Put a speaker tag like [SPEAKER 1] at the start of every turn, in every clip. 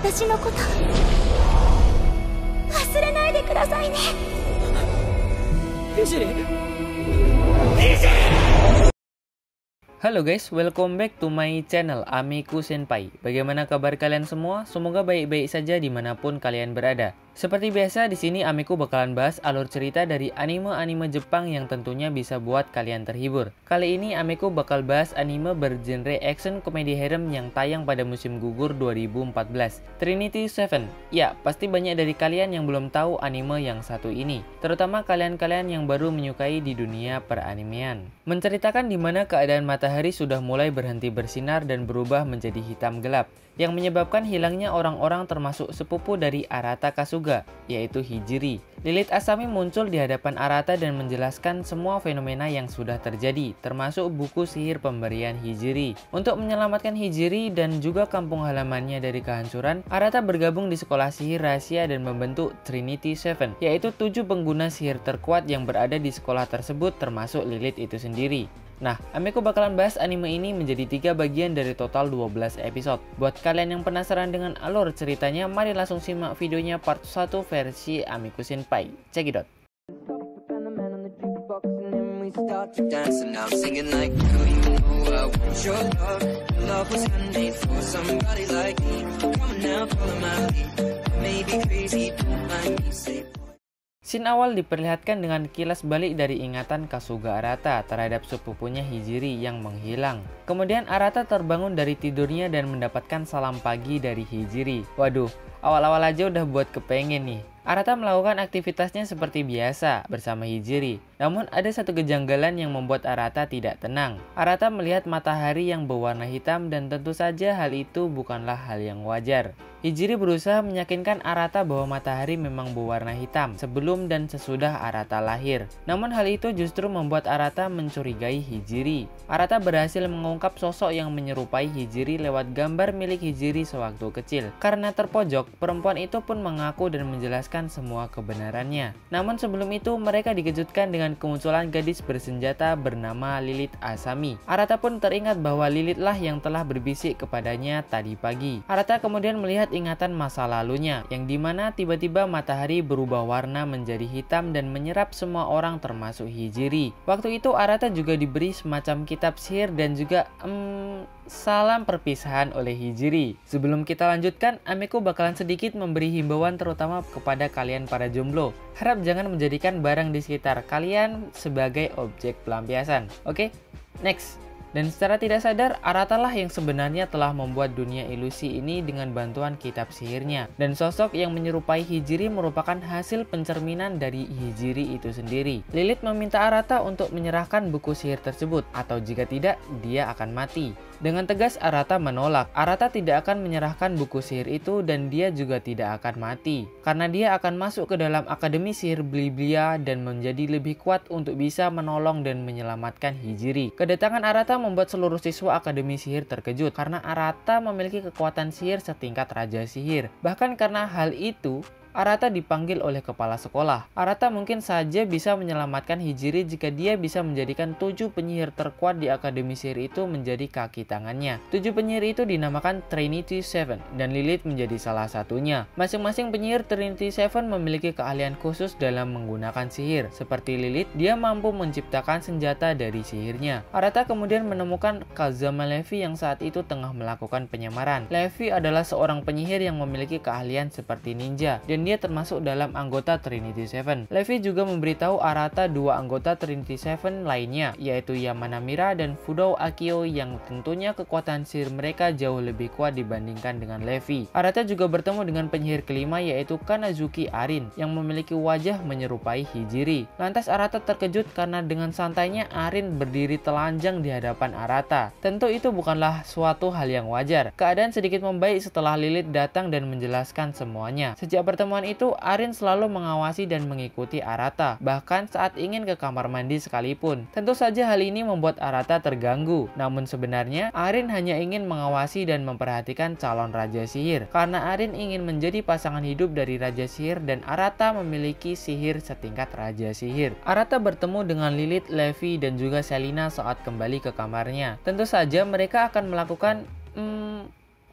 [SPEAKER 1] 私のこと忘れないでくださいね。
[SPEAKER 2] Halo guys, welcome back to my channel Amiku Senpai. Bagaimana kabar kalian semua? Semoga baik-baik saja dimanapun kalian berada. Seperti biasa, di sini Amiku bakalan bahas alur cerita dari anime-anime Jepang yang tentunya bisa buat kalian terhibur. Kali ini Amiku bakal bahas anime bergenre action komedi harem yang tayang pada musim gugur 2014, Trinity Seven. Ya, pasti banyak dari kalian yang belum tahu anime yang satu ini, terutama kalian-kalian yang baru menyukai di dunia peranimean. Menceritakan di mana keadaan matahari sudah mulai berhenti bersinar dan berubah menjadi hitam gelap, yang menyebabkan hilangnya orang-orang termasuk sepupu dari Arata Kasuga, yaitu Hijiri. Lilith Asami muncul di hadapan Arata dan menjelaskan semua fenomena yang sudah terjadi, termasuk buku sihir pemberian Hijiri. Untuk menyelamatkan Hijiri dan juga kampung halamannya dari kehancuran, Arata bergabung di sekolah sihir rahasia dan membentuk Trinity Seven, yaitu 7 pengguna sihir terkuat yang berada di sekolah tersebut termasuk Lilith itu sendiri. Nah, Amiku bakalan bahas anime ini menjadi 3 bagian dari total 12 episode. Buat kalian yang penasaran dengan alur ceritanya, mari langsung simak videonya part 1 versi Amiku Senpai. Check it out. Scene awal diperlihatkan dengan kilas balik dari ingatan Kasuga Arata terhadap sepupunya Hijiri yang menghilang. Kemudian Arata terbangun dari tidurnya dan mendapatkan salam pagi dari Hijiri. Waduh, awal-awal aja udah buat kepengen nih. Arata melakukan aktivitasnya seperti biasa bersama Hijiri. Namun ada satu kejanggalan yang membuat Arata tidak tenang. Arata melihat matahari yang berwarna hitam dan tentu saja hal itu bukanlah hal yang wajar. Hijiri berusaha meyakinkan Arata bahwa matahari memang berwarna hitam sebelum dan sesudah Arata lahir. Namun hal itu justru membuat Arata mencurigai Hijiri. Arata berhasil mengungkap sosok yang menyerupai Hijiri lewat gambar milik Hijiri sewaktu kecil. Karena terpojok, perempuan itu pun mengaku dan menjelaskan semua kebenarannya. Namun sebelum itu mereka dikejutkan dengan kemunculan gadis bersenjata bernama Lilith Asami. Arata pun teringat bahwa Lilith lah yang telah berbisik kepadanya tadi pagi. Arata kemudian melihat ingatan masa lalunya, yang dimana tiba-tiba matahari berubah warna menjadi hitam dan menyerap semua orang termasuk Hijiri. Waktu itu Arata juga diberi semacam kitab sihir dan juga salam perpisahan oleh Hijiri. Sebelum kita lanjutkan, Amiku bakalan sedikit memberi himbauan terutama kepada kalian para jomblo. Harap jangan menjadikan barang di sekitar kalian sebagai objek pelampiasan. Oke? Next. Dan secara tidak sadar, Arata lah yang sebenarnya telah membuat dunia ilusi ini dengan bantuan kitab sihirnya. Dan sosok yang menyerupai Hijiri merupakan hasil pencerminan dari Hijiri itu sendiri. Lilith meminta Arata untuk menyerahkan buku sihir tersebut, atau jika tidak, dia akan mati. Dengan tegas Arata menolak. Arata tidak akan menyerahkan buku sihir itu dan dia juga tidak akan mati. Karena dia akan masuk ke dalam Akademi Sihir Bliblia dan menjadi lebih kuat untuk bisa menolong dan menyelamatkan Hijiri. Kedatangan Arata membuat seluruh siswa Akademi Sihir terkejut karena Arata memiliki kekuatan sihir setingkat Raja Sihir. Bahkan karena hal itu, Arata dipanggil oleh kepala sekolah. Arata mungkin saja bisa menyelamatkan Hijiri jika dia bisa menjadikan 7 penyihir terkuat di Akademi Sihir itu menjadi kaki tangannya. 7 penyihir itu dinamakan Trinity Seven dan Lilith menjadi salah satunya. Masing-masing penyihir Trinity Seven memiliki keahlian khusus dalam menggunakan sihir. Seperti Lilith, dia mampu menciptakan senjata dari sihirnya. Arata kemudian menemukan Kazama Levi yang saat itu tengah melakukan penyamaran. Levi adalah seorang penyihir yang memiliki keahlian seperti ninja dan dia termasuk dalam anggota Trinity Seven. Levi juga memberitahu Arata 2 anggota Trinity Seven lainnya, yaitu Yamana Mira dan Fudou Akio, yang tentunya kekuatan sihir mereka jauh lebih kuat dibandingkan dengan Levi. Arata juga bertemu dengan penyihir kelima, yaitu Kanazuki Arin, yang memiliki wajah menyerupai Hijiri. Lantas Arata terkejut karena dengan santainya Arin berdiri telanjang di hadapan Arata. Tentu itu bukanlah suatu hal yang wajar. Keadaan sedikit membaik setelah Lilith datang dan menjelaskan semuanya. Sejak pertemuan itu, Arin selalu mengawasi dan mengikuti Arata, bahkan saat ingin ke kamar mandi sekalipun. Tentu saja hal ini membuat Arata terganggu. Namun sebenarnya, Arin hanya ingin mengawasi dan memperhatikan calon Raja Sihir. Karena Arin ingin menjadi pasangan hidup dari Raja Sihir dan Arata memiliki sihir setingkat Raja Sihir. Arata bertemu dengan Lilith, Levi, dan juga Selina saat kembali ke kamarnya. Tentu saja mereka akan melakukan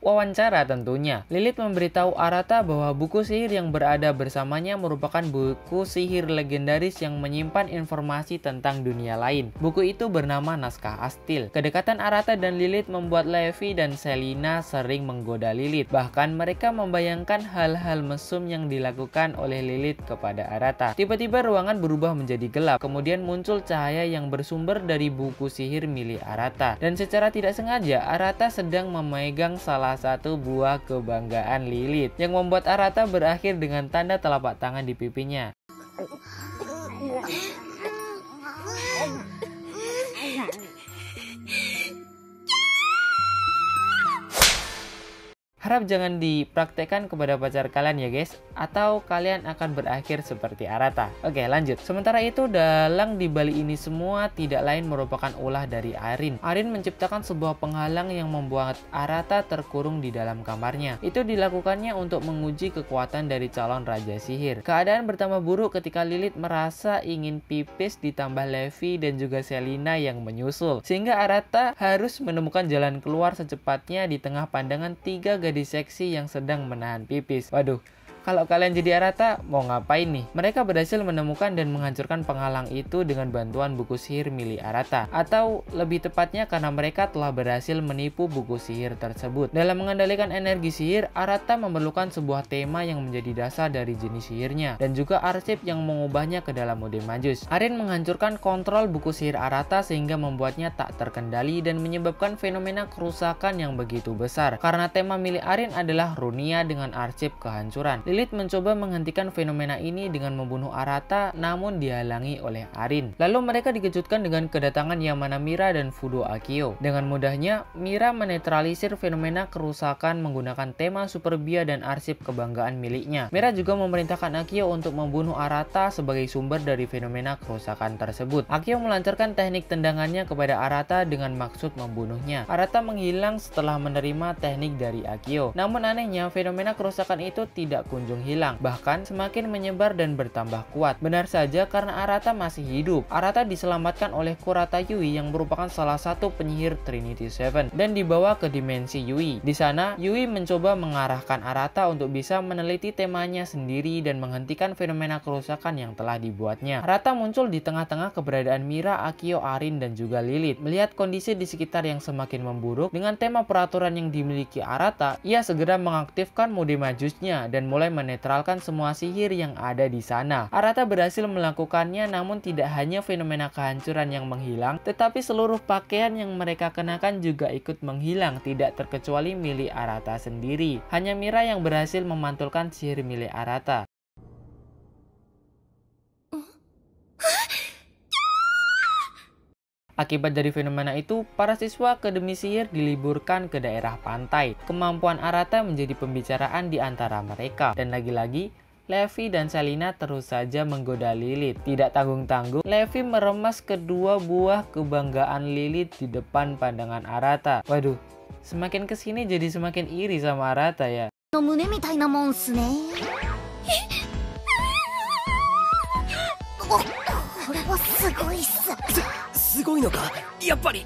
[SPEAKER 2] wawancara tentunya. Lilith memberitahu Arata bahwa buku sihir yang berada bersamanya merupakan buku sihir legendaris yang menyimpan informasi tentang dunia lain. Buku itu bernama Naskah Astil. Kedekatan Arata dan Lilith membuat Levi dan Selina sering menggoda Lilith. Bahkan mereka membayangkan hal-hal mesum yang dilakukan oleh Lilith kepada Arata. Tiba-tiba ruangan berubah menjadi gelap. Kemudian muncul cahaya yang bersumber dari buku sihir milik Arata. Dan secara tidak sengaja Arata sedang memegang salah satu buah kebanggaan Lilith yang membuat Arata berakhir dengan tanda telapak tangan di pipinya. Harap jangan dipraktekkan kepada pacar kalian ya guys, atau kalian akan berakhir seperti Arata. Oke lanjut. Sementara itu dalang di balik ini semua tidak lain merupakan ulah dari Arin. Arin menciptakan sebuah penghalang yang membuat Arata terkurung di dalam kamarnya. Itu dilakukannya untuk menguji kekuatan dari calon raja sihir. Keadaan bertambah buruk ketika Lilith merasa ingin pipis ditambah Levi dan juga Selina yang menyusul. Sehingga Arata harus menemukan jalan keluar secepatnya di tengah pandangan 3 gadis seksi yang sedang menahan pipis. Waduh, kalau kalian jadi Arata, mau ngapain nih? Mereka berhasil menemukan dan menghancurkan penghalang itu dengan bantuan buku sihir milik Arata. Atau lebih tepatnya karena mereka telah berhasil menipu buku sihir tersebut. Dalam mengendalikan energi sihir, Arata memerlukan sebuah tema yang menjadi dasar dari jenis sihirnya. Dan juga arsip yang mengubahnya ke dalam mode majus. Arin menghancurkan kontrol buku sihir Arata sehingga membuatnya tak terkendali dan menyebabkan fenomena kerusakan yang begitu besar. Karena tema milik Arin adalah Runia dengan arsip kehancuran. Lilith mencoba menghentikan fenomena ini dengan membunuh Arata, namun dihalangi oleh Arin. Lalu mereka dikejutkan dengan kedatangan Yamana Mira dan Fudo Akio. Dengan mudahnya, Mira menetralisir fenomena kerusakan menggunakan tema Super Bia dan arsip kebanggaan miliknya. Mira juga memerintahkan Akio untuk membunuh Arata sebagai sumber dari fenomena kerusakan tersebut. Akio melancarkan teknik tendangannya kepada Arata dengan maksud membunuhnya. Arata menghilang setelah menerima teknik dari Akio. Namun anehnya, fenomena kerusakan itu tidak kunjung hilang, bahkan semakin menyebar dan bertambah kuat. Benar saja karena Arata masih hidup. Arata diselamatkan oleh Kurata Yui yang merupakan salah satu penyihir Trinity Seven dan dibawa ke dimensi Yui. Di sana, Yui mencoba mengarahkan Arata untuk bisa meneliti temanya sendiri dan menghentikan fenomena kerusakan yang telah dibuatnya. Arata muncul di tengah-tengah keberadaan Mira, Akio, Arin, dan juga Lilith. Melihat kondisi di sekitar yang semakin memburuk, dengan tema peraturan yang dimiliki Arata, ia segera mengaktifkan mode majusnya dan mulai menetralkan semua sihir yang ada di sana. Arata berhasil melakukannya, namun tidak hanya fenomena kehancuran yang menghilang, tetapi seluruh pakaian yang mereka kenakan juga ikut menghilang, tidak terkecuali milik Arata sendiri. Hanya Mira yang berhasil memantulkan sihir milik Arata. Akibat dari fenomena itu, para siswa Akademi Sihir diliburkan ke daerah pantai. Kemampuan Arata menjadi pembicaraan di antara mereka. Dan lagi-lagi, Levi dan Selina terus saja menggoda Lilith. Tidak tanggung-tanggung, Levi meremas kedua buah kebanggaan Lilith di depan pandangan Arata. Waduh, semakin kesini jadi semakin iri sama Arata ya.
[SPEAKER 1] すごいのかやっぱり。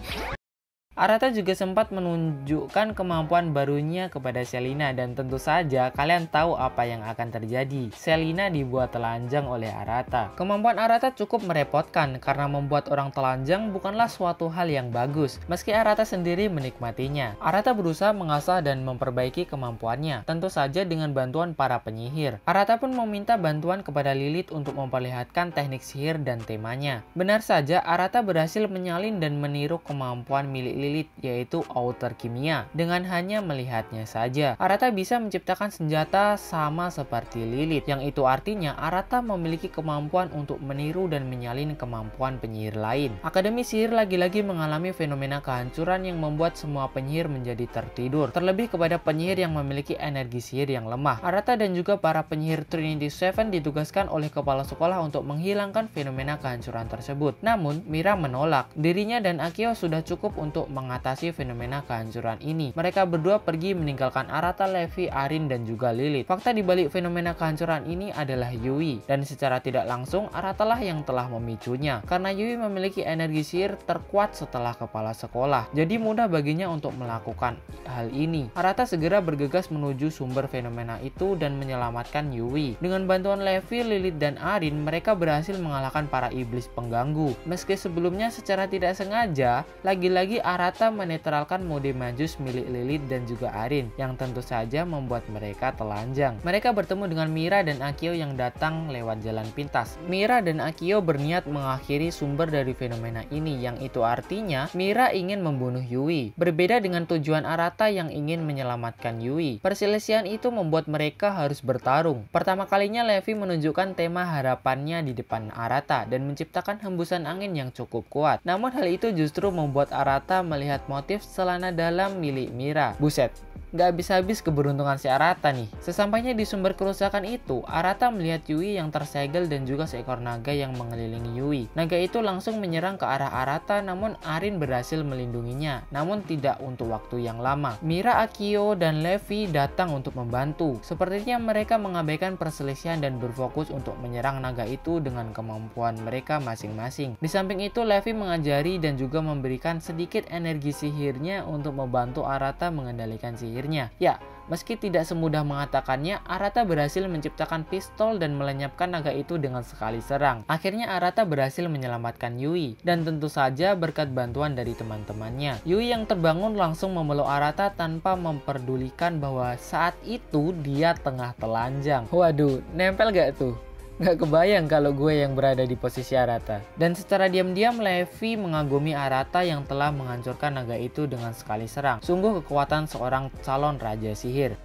[SPEAKER 2] Arata juga sempat menunjukkan kemampuan barunya kepada Selina dan tentu saja kalian tahu apa yang akan terjadi. Selina dibuat telanjang oleh Arata. Kemampuan Arata cukup merepotkan karena membuat orang telanjang bukanlah suatu hal yang bagus, meski Arata sendiri menikmatinya. Arata berusaha mengasah dan memperbaiki kemampuannya, tentu saja dengan bantuan para penyihir. Arata pun meminta bantuan kepada Lilith untuk memperlihatkan teknik sihir dan temanya. Benar saja, Arata berhasil menyalin dan meniru kemampuan milik Lilith, yaitu outer kimia. Dengan hanya melihatnya saja, Arata bisa menciptakan senjata sama seperti Lilith, yang itu artinya Arata memiliki kemampuan untuk meniru dan menyalin kemampuan penyihir lain. Akademi Sihir lagi-lagi mengalami fenomena kehancuran yang membuat semua penyihir menjadi tertidur, terlebih kepada penyihir yang memiliki energi sihir yang lemah. Arata dan juga para penyihir Trinity Seven ditugaskan oleh kepala sekolah untuk menghilangkan fenomena kehancuran tersebut. Namun, Mira menolak. Dirinya dan Akio sudah cukup untuk mengatasi fenomena kehancuran ini. Mereka berdua pergi meninggalkan Arata, Levi, Arin, dan juga Lilith. Fakta dibalik fenomena kehancuran ini adalah Yui, dan secara tidak langsung Arata lah yang telah memicunya. Karena Yui memiliki energi sihir terkuat setelah kepala sekolah, jadi mudah baginya untuk melakukan hal ini. Arata segera bergegas menuju sumber fenomena itu dan menyelamatkan Yui. Dengan bantuan Levi, Lilith, dan Arin, mereka berhasil mengalahkan para iblis pengganggu. Meski sebelumnya secara tidak sengaja, lagi-lagi Arata menetralkan mode Magus milik Lilith dan juga Arin, yang tentu saja membuat mereka telanjang. Mereka bertemu dengan Mira dan Akio yang datang lewat jalan pintas. Mira dan Akio berniat mengakhiri sumber dari fenomena ini, yang itu artinya Mira ingin membunuh Yui. Berbeda dengan tujuan Arata yang ingin menyelamatkan Yui, perselisihan itu membuat mereka harus bertarung. Pertama kalinya Levi menunjukkan tema harapannya di depan Arata dan menciptakan hembusan angin yang cukup kuat. Namun hal itu justru membuat Arata melihat motif celana dalam milik Mira. Buset, gak habis-habis keberuntungan si Arata nih. Sesampainya di sumber kerusakan itu, Arata melihat Yui yang tersegel dan juga seekor naga yang mengelilingi Yui. Naga itu langsung menyerang ke arah Arata, namun Arin berhasil melindunginya, namun tidak untuk waktu yang lama. Mira, Akio, dan Levi datang untuk membantu. Sepertinya mereka mengabaikan perselisihan dan berfokus untuk menyerang naga itu dengan kemampuan mereka masing-masing. Di samping itu, Levi mengajari dan juga memberikan sedikit energi sihirnya untuk membantu Arata mengendalikan sihirnya. Ya, meski tidak semudah mengatakannya, Arata berhasil menciptakan pistol dan melenyapkan naga itu dengan sekali serang. Akhirnya Arata berhasil menyelamatkan Yui, dan tentu saja berkat bantuan dari teman-temannya. Yui yang terbangun langsung memeluk Arata tanpa memperdulikan bahwa saat itu dia tengah telanjang. Waduh, nempel gak tuh? Gak kebayang kalau gue yang berada di posisi Arata. Dan secara diam-diam Levi mengagumi Arata yang telah menghancurkan naga itu dengan sekali serang. Sungguh kekuatan seorang calon raja sihir.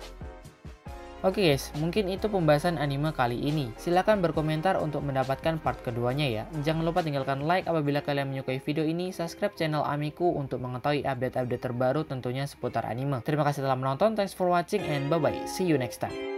[SPEAKER 2] Oke guys, mungkin itu pembahasan anime kali ini. Silahkan berkomentar untuk mendapatkan part keduanya ya. Jangan lupa tinggalkan like apabila kalian menyukai video ini. Subscribe channel Amiku untuk mengetahui update-update terbaru tentunya seputar anime. Terima kasih telah menonton, thanks for watching and bye bye. See you next time.